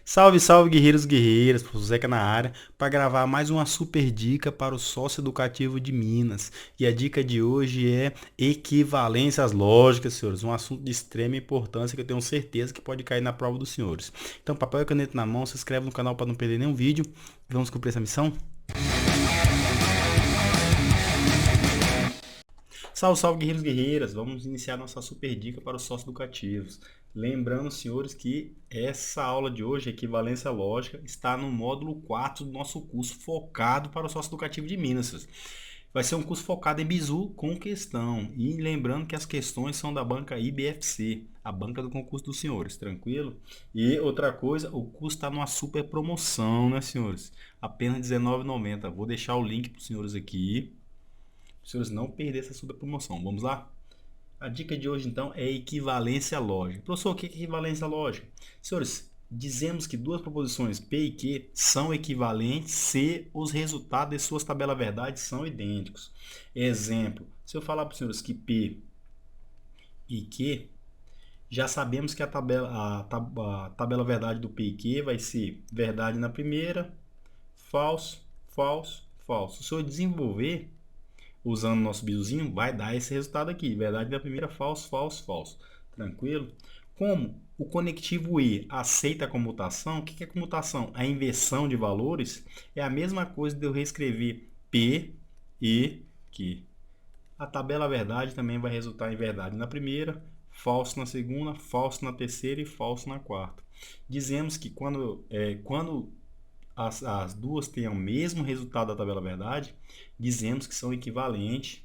Salve, salve, guerreiros e guerreiras, professor Zeca na área, para gravar mais uma super dica para o sócio educativo de Minas. E a dica de hoje é equivalências lógicas, senhores, um assunto de extrema importância que eu tenho certeza que pode cair na prova dos senhores. Então, papel e caneta na mão, se inscreve no canal para não perder nenhum vídeo. Vamos cumprir essa missão? Salve, salve, guerreiros e guerreiras! Vamos iniciar nossa super dica para os sócios educativos. Lembrando, senhores, que essa aula de hoje, Equivalência Lógica, está no módulo 4 do nosso curso focado para o sócio educativo de Minas. Senhores. Vai ser um curso focado em bizu com questão. E lembrando que as questões são da banca IBFC, a banca do concurso dos senhores, tranquilo? E outra coisa, o curso está numa super promoção, né, senhores? Apenas R$19,90. Vou deixar o link para os senhores aqui. Os senhores não perderem essa super promoção. Vamos lá? A dica de hoje, então, é equivalência lógica. Professor, o que é equivalência lógica? Senhores, dizemos que duas proposições P e Q são equivalentes se os resultados de suas tabelas verdade são idênticos. Exemplo, se eu falar para os senhores que P e Q, já sabemos que a tabela verdade do P e Q vai ser verdade na primeira, falso, falso, falso. Se eu desenvolver usando o nosso bizuzinho, vai dar esse resultado aqui. Verdade da primeira, falso, falso, falso. Tranquilo? Como o conectivo E aceita a comutação, o que é comutação? A inversão de valores é a mesma coisa de eu reescrever P e Q. A tabela verdade também vai resultar em verdade na primeira, falso na segunda, falso na terceira e falso na quarta. Dizemos que quando as duas têm o mesmo resultado da tabela verdade, dizemos que são equivalentes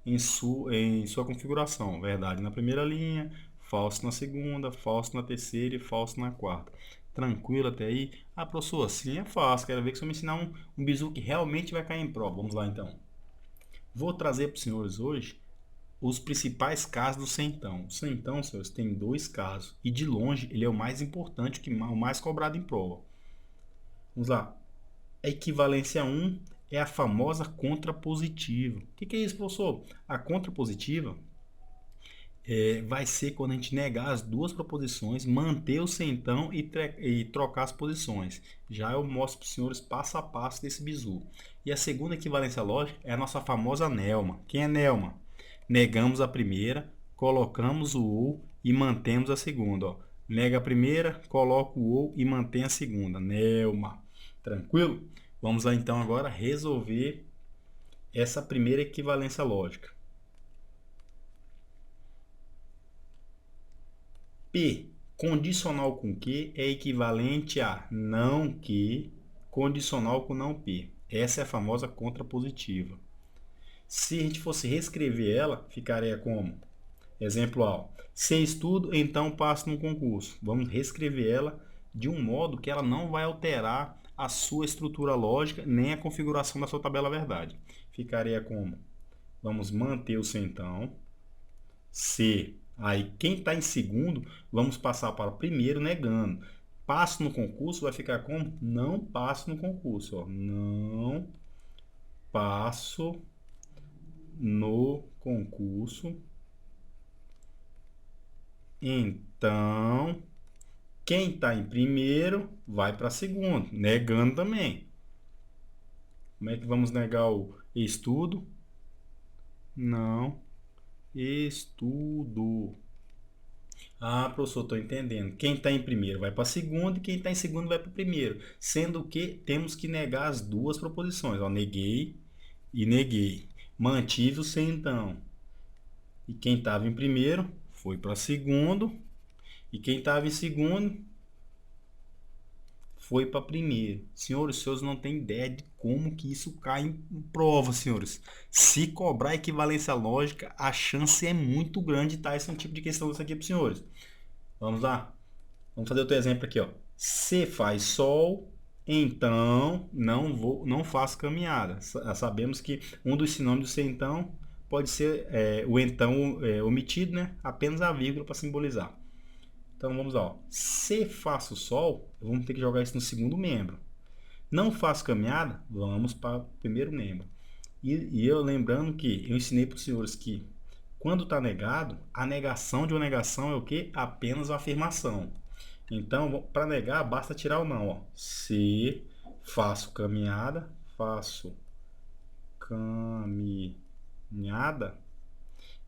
em sua configuração. Verdade na primeira linha, falso na segunda, falso na terceira e falso na quarta. Tranquilo até aí? Ah, professor, assim é fácil. Quero ver que você me ensinar um bizu que realmente vai cair em prova. Vamos lá então. Vou trazer para os senhores hoje os principais casos do centão. O centão, senhores, tem dois casos. E de longe ele é o mais importante, o mais cobrado em prova. Vamos lá. A equivalência 1 é a famosa contrapositiva. O que é isso, professor? A contrapositiva vai ser quando a gente negar as duas proposições, manter o centão e trocar as posições. Já eu mostro para os senhores passo a passo desse bizu. E a segunda equivalência lógica é a nossa famosa Nelma. Quem é Nelma? Negamos a primeira, colocamos o ou e mantemos a segunda. Ó. Nega a primeira, coloca o ou e mantém a segunda. Nelma. Tranquilo? Vamos lá então agora resolver essa primeira equivalência lógica. P condicional com que é equivalente a não que condicional com não P. Essa é a famosa contrapositiva. Se a gente fosse reescrever ela, ficaria como? Exemplo A. Se estudo, então passo no concurso. Vamos reescrever ela de um modo que ela não vai alterar a sua estrutura lógica nem a configuração da sua tabela verdade. Ficaria como? Vamos manter o centão. Se. Aí quem está em segundo, vamos passar para o primeiro negando. Passo no concurso vai ficar como? Não passo no concurso. Ó. Não passo no concurso. Então, quem está em primeiro vai para segundo, negando também. Como é que vamos negar o estudo? Não estudo. Ah, professor, estou entendendo. Quem está em primeiro vai para segundo e quem está em segundo vai para o primeiro. Sendo que temos que negar as duas proposições. Ó, neguei e neguei. Mantive o centão. E quem estava em primeiro foi para segundo. E quem estava em segundo foi para primeiro. Senhores, os senhores não têm ideia de como que isso cai em prova, senhores. Se cobrar equivalência lógica, a chance é muito grande de estar esse tipo de questão dessa aqui para os senhores. Vamos lá? Vamos fazer outro exemplo aqui, ó. Se faz sol, então não faço caminhada. Sabemos que um dos sinônimos do se então pode ser o então omitido, né? Apenas a vírgula para simbolizar. Então vamos lá. Ó. Se faço sol, vamos ter que jogar isso no segundo membro. Não faço caminhada, vamos para o primeiro membro. E eu lembrando que eu ensinei para os senhores que quando está negado, a negação de uma negação é o que? Apenas a afirmação. Então, para negar, basta tirar o não, ó. Se faço caminhada,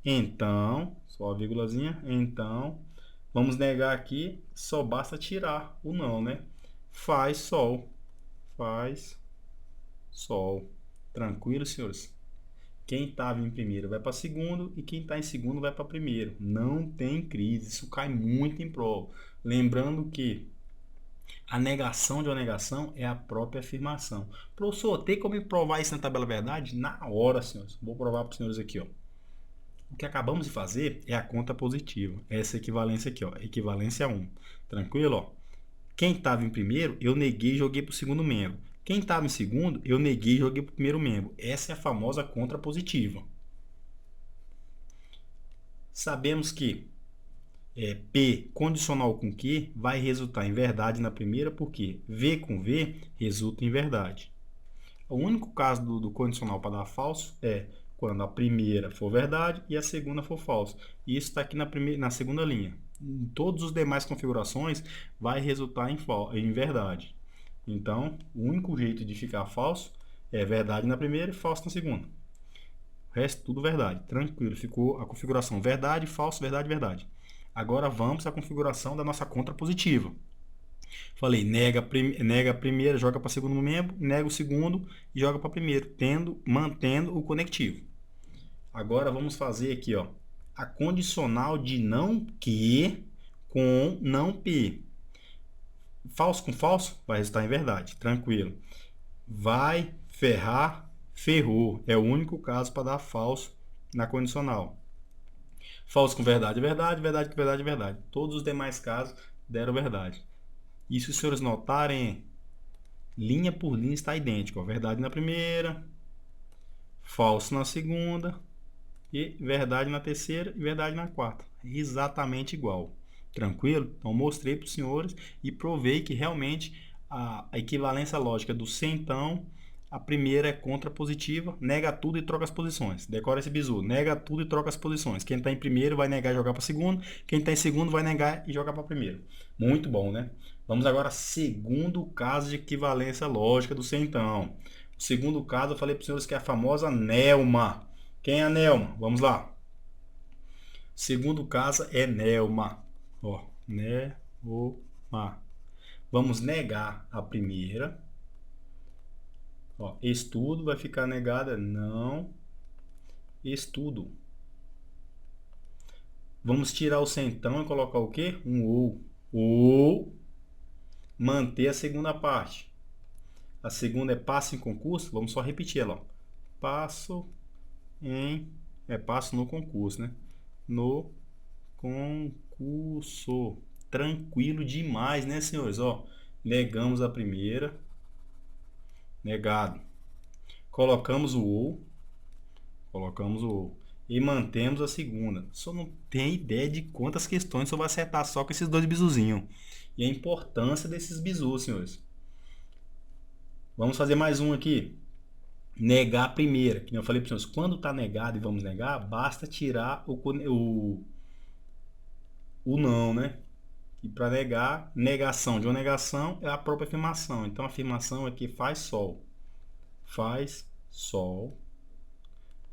então, só a vírgulazinha, então, vamos negar aqui, só basta tirar o não, né? Faz sol. Tranquilo, senhores? Quem estava em primeiro vai para segundo e quem está em segundo vai para primeiro. Não tem crise, isso cai muito em prova. Lembrando que a negação de uma negação é a própria afirmação. Professor, tem como provar isso na tabela verdade? Na hora, senhores. Vou provar para os senhores aqui, ó. O que acabamos de fazer é a conta positiva. Essa equivalência aqui, ó. Equivalência 1. Tranquilo, ó? Quem estava em primeiro, eu neguei e joguei para o segundo membro. Quem estava em segundo, eu neguei e joguei para o primeiro membro. Essa é a famosa contrapositiva. Sabemos que P condicional com Q vai resultar em verdade na primeira, porque V com V resulta em verdade. O único caso do condicional para dar falso é quando a primeira for verdade e a segunda for falso. E isso está aqui na segunda linha. Em todas as demais configurações vai resultar em verdade. Então, o único jeito de ficar falso é verdade na primeira e falso na segunda. O resto tudo verdade. Tranquilo, ficou a configuração verdade, falso, verdade, verdade. Agora vamos à configuração da nossa contrapositiva. Falei, nega a primeira, joga para o segundo membro, nega o segundo e joga para o primeiro, mantendo o conectivo. Agora vamos fazer aqui, ó, a condicional de não que com não p. Falso com falso vai resultar em verdade, tranquilo. Vai ferrar, ferrou. É o único caso para dar falso na condicional. Falso com verdade, verdade, verdade com verdade, verdade. Todos os demais casos deram verdade. E se os senhores notarem, linha por linha está idêntico. Ó. Verdade na primeira, falso na segunda, e verdade na terceira e verdade na quarta. Exatamente igual. Tranquilo? Então mostrei para os senhores e provei que realmente a equivalência lógica do centão, a primeira é contrapositiva, nega tudo e troca as posições. Decora esse bizu, nega tudo e troca as posições. Quem está em primeiro vai negar e jogar para segundo, quem está em segundo vai negar e jogar para primeiro. Muito bom, né? Vamos agora ao segundo caso de equivalência lógica do centão. O segundo caso eu falei para os senhores que é a famosa Nelma. Quem é a Nelma? Vamos lá. Segundo caso é Nelma. Ó, Nelma. Vamos negar a primeira. Ó, estudo vai ficar negada, não estudo. Vamos tirar o centão e colocar o quê? Um ou. Ou manter a segunda parte. A segunda é passo em concurso. Vamos só repetir ela. Ó. Passo no concurso, né? No concurso. Tranquilo demais, né, senhores? Ó, negamos a primeira. Negado. Colocamos o ou. E mantemos a segunda. Só não tem ideia de quantas questões só vai acertar só com esses dois bizuzinhos. E a importância desses bizus, senhores. Vamos fazer mais um aqui. Negar a primeira. Que eu falei para vocês, quando está negado e vamos negar, basta tirar o não, né? E para negar, negação de uma negação é a própria afirmação. Então a afirmação aqui faz sol. Faz sol.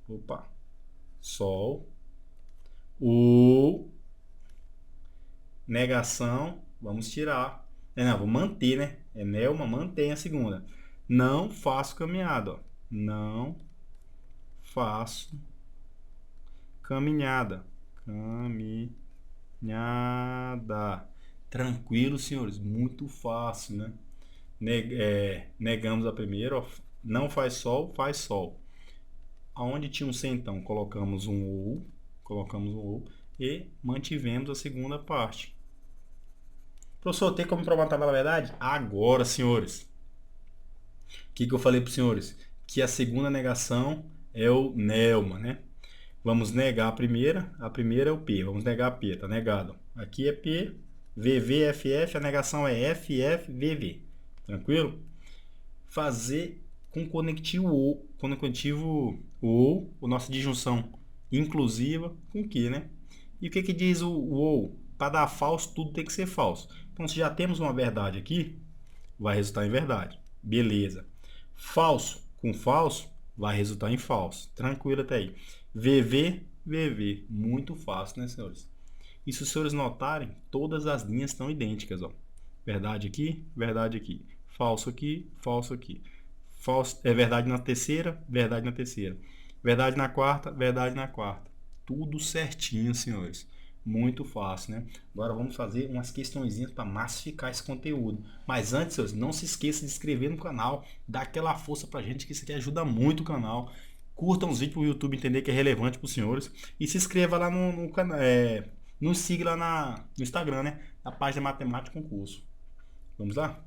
Opa. Sol. O. Negação. Vamos tirar. Não, vou manter, né? É Nelma, mantém a segunda. Não faço caminhada. Ó. Não faço caminhada. Caminhada. Tranquilo, senhores. Muito fácil, né? Negamos a primeira. Ó. Não faz sol, faz sol. Aonde tinha um centão, colocamos um ou e mantivemos a segunda parte. Professor, tem como provar a tabela verdade? Agora, senhores. O que eu falei para os senhores? Que a segunda negação é o Nelma, né? Vamos negar a primeira é o P. Vamos negar a P, tá negado. Aqui é P, VV, FF, a negação é FF, VV. Tranquilo? Fazer com conectivo ou, nossa disjunção inclusiva com que, né? E o que diz o ou? Para dar falso, tudo tem que ser falso. Então, se já temos uma verdade aqui, vai resultar em verdade. Beleza. Falso com falso vai resultar em falso. Tranquilo até aí. VV, VV. Muito fácil, né, senhores? E se os senhores notarem, todas as linhas estão idênticas, ó. Verdade aqui, verdade aqui. Falso aqui, falso aqui. Falso, é verdade na terceira, verdade na terceira. Verdade na quarta, verdade na quarta. Tudo certinho, senhores. Muito fácil, né? Agora vamos fazer umas questõezinhas para massificar esse conteúdo. Mas antes, senhores, não se esqueça de se inscrever no canal, dar aquela força pra gente, que isso aqui ajuda muito o canal. Curtam os vídeos para o YouTube entender que é relevante para os senhores. E se inscreva lá no canal. Nos siga lá no Instagram, né? Na página Matemática Concurso. Vamos lá?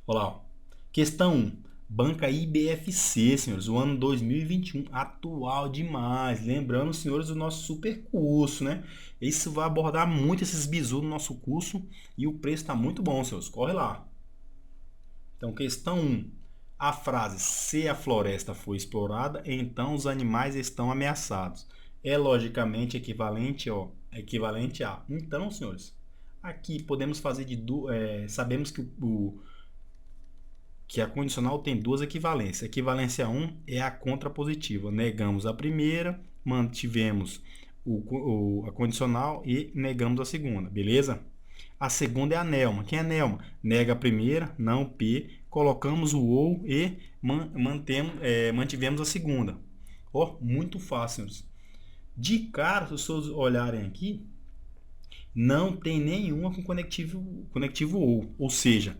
Olha lá, ó. Questão 1. Banca IBFC, senhores, o ano 2021, atual demais. Lembrando, senhores, o nosso super curso, né? Isso vai abordar muito esses bizus no nosso curso e o preço está muito bom, senhores. Corre lá. Então, questão 1. A frase se a floresta foi explorada, então os animais estão ameaçados. É logicamente equivalente, ó, equivalente a. Então, senhores, aqui podemos fazer sabemos que a condicional tem duas equivalências. Equivalência 1 é a contrapositiva. Negamos a primeira, mantivemos a condicional e negamos a segunda, beleza? A segunda é a Nelma. Quem é Nelma? Nega a primeira, não P, colocamos o ou e mantivemos a segunda. Ó, muito fácil. Senhores. De cara, se os senhores olharem aqui, não tem nenhuma com conectivo ou seja,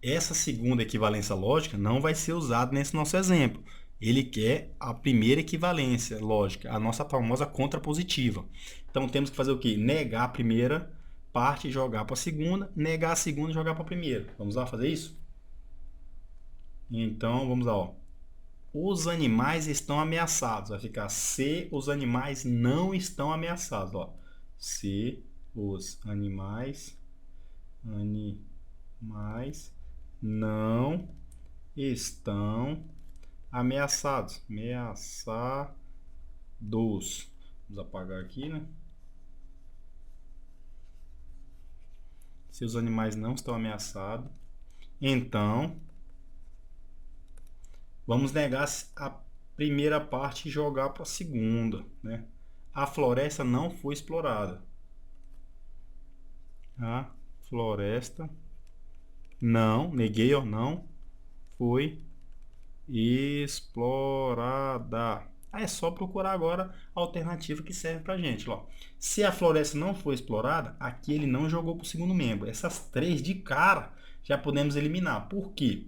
essa segunda equivalência lógica não vai ser usada nesse nosso exemplo. Ele quer a primeira equivalência lógica, a nossa famosa contrapositiva. Então temos que fazer o quê? Negar a primeira parte e jogar para a segunda, negar a segunda e jogar para a primeira. Vamos lá fazer isso? Então vamos lá, ó. Os animais estão ameaçados. Vai ficar se os animais não estão ameaçados, ó. Se os animais não estão ameaçados. Ameaçados. Vamos apagar aqui, né? Se os animais não estão ameaçados, então vamos negar a primeira parte e jogar para a segunda, né? A floresta não foi explorada. A floresta não, neguei, ó, não foi explorada. É só procurar agora a alternativa que serve pra gente, ó. Se a floresta não foi explorada, aqui ele não jogou pro segundo membro. Essas três de cara já podemos eliminar. Por quê?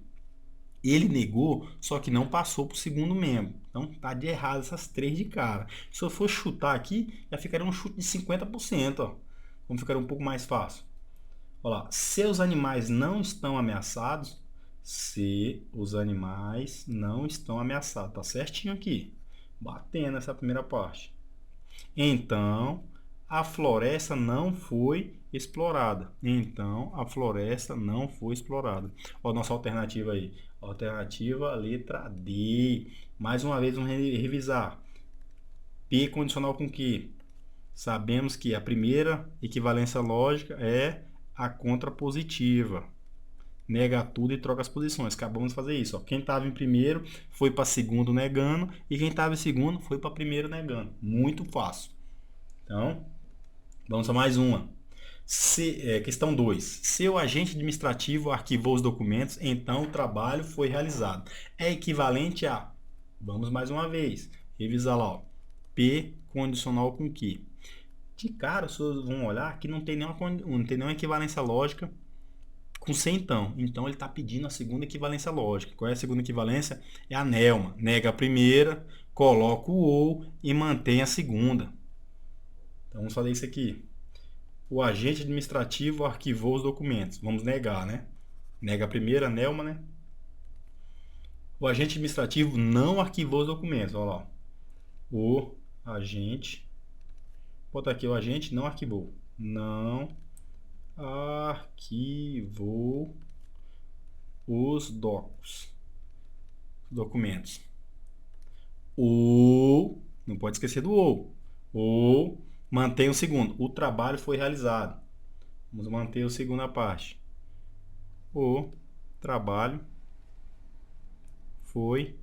Ele negou, só que não passou pro segundo membro. Então tá de errado essas três de cara. Se eu for chutar aqui, já ficaria um chute de 50%, ó. Vamos ficar um pouco mais fácil. Olha lá, se os animais não estão ameaçados, se os animais não estão ameaçados, tá certinho aqui, batendo essa primeira parte. Então, a floresta não foi explorada. Então, a floresta não foi explorada. Olha a nossa alternativa aí. Alternativa letra D. Mais uma vez, vamos revisar. P condicional com que? Sabemos que a primeira equivalência lógica é a contrapositiva. Nega tudo e troca as posições. Acabamos de fazer isso. Ó. Quem estava em primeiro foi para segundo negando e quem estava em segundo foi para primeiro negando. Muito fácil. Então, vamos a mais uma. Questão 2. Se o agente administrativo arquivou os documentos, então o trabalho foi realizado. É equivalente a... Vamos mais uma vez. Revisar lá. Ó. P condicional com que? De cara, os senhores vão olhar que não tem nenhuma equivalência lógica com C então. Então ele está pedindo a segunda equivalência lógica. Qual é a segunda equivalência? É a Nelma. Nega a primeira, coloca o ou e mantém a segunda. Então vamos fazer isso aqui. O agente administrativo arquivou os documentos. Vamos negar, né? Nega a primeira, Nelma, né? O agente administrativo não arquivou os documentos. Olha lá. O agente... Vou botar aqui, o agente não arquivou. Não arquivou os documentos. Ou, não pode esquecer do ou mantém o segundo. O trabalho foi realizado. Vamos manter a segunda parte. O trabalho foi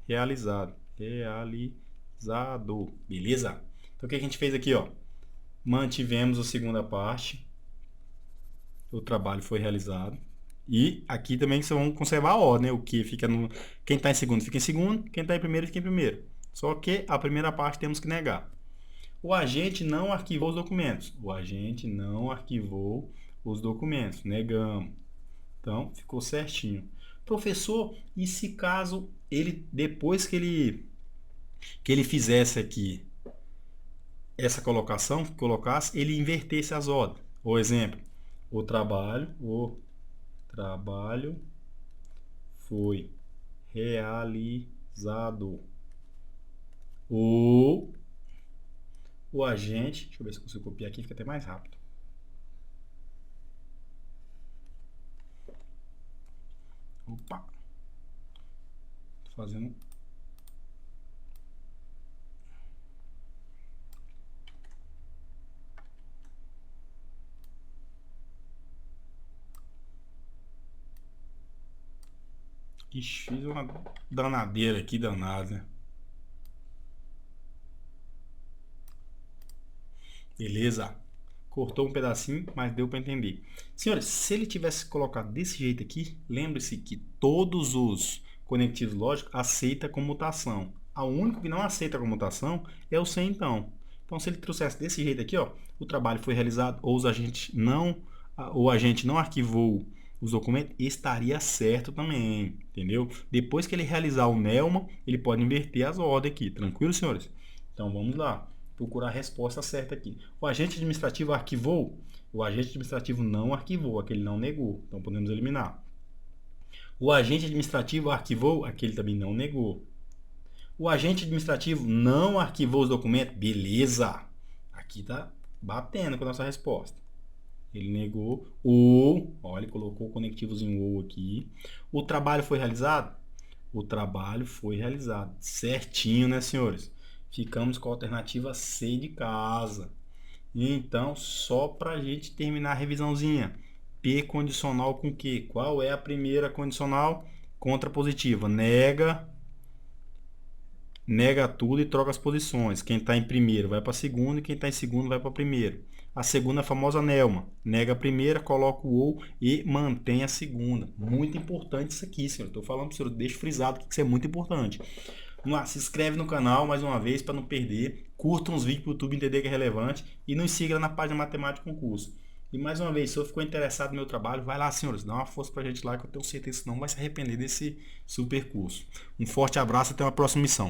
realizado. Realizado. Beleza? Então o que a gente fez aqui, ó? Mantivemos a segunda parte. O trabalho foi realizado. E aqui também vocês vão conservar a ordem, né? O que fica no... Quem está em segundo fica em segundo, quem está em primeiro fica em primeiro. Só que a primeira parte temos que negar. O agente não arquivou os documentos. O agente não arquivou os documentos. Negamos. Então, ficou certinho. Professor, e se caso ele, depois que ele fizesse aqui essa colocação, colocasse, ele invertesse as ordens? Por exemplo, o trabalho foi realizado. O agente, deixa eu ver se eu consigo copiar aqui, fica até mais rápido. Opa! Tô fazendo. Ixi, fiz uma danadeira aqui, danada. Beleza? Cortou um pedacinho, mas deu para entender. Senhores, se ele tivesse colocado desse jeito aqui, lembre-se que todos os conectivos lógicos aceitam comutação. O único que não aceita comutação é o sem então. Então, se ele trouxesse desse jeito aqui, ó, o trabalho foi realizado ou o agente não arquivou os documentos, estaria certo também, entendeu? Depois que ele realizar o NELMA, ele pode inverter as ordens aqui, tranquilo, senhores? Então, vamos lá. Procurar a resposta certa aqui. O agente administrativo arquivou? O agente administrativo não arquivou, aquele não negou. Então podemos eliminar. O agente administrativo arquivou? Aquele também não negou. O agente administrativo não arquivou os documentos? Beleza! Aqui tá batendo com a nossa resposta. Ele negou. Olha, colocou o conectivozinho ou aqui. O trabalho foi realizado? O trabalho foi realizado. Certinho, né, senhores? Ficamos com a alternativa C de casa. Então, só para a gente terminar a revisãozinha. P condicional com que? Qual é a primeira condicional? Contrapositiva. Nega tudo e troca as posições. Quem está em primeiro vai para segundo e quem está em segundo vai para primeiro. A segunda é a famosa Nelma. Nega a primeira, coloca o ou e mantém a segunda. Muito importante isso aqui, senhor. Estou falando para o senhor, deixa frisado que isso é muito importante. Vamos lá, se inscreve no canal mais uma vez para não perder. Curta uns vídeos para o YouTube entender que é relevante. E nos siga na página Matemática Concurso. E mais uma vez, se você ficou interessado no meu trabalho, vai lá, senhores. Dá uma força para a gente lá que eu tenho certeza que não vai se arrepender desse super curso. Um forte abraço e até uma próxima missão.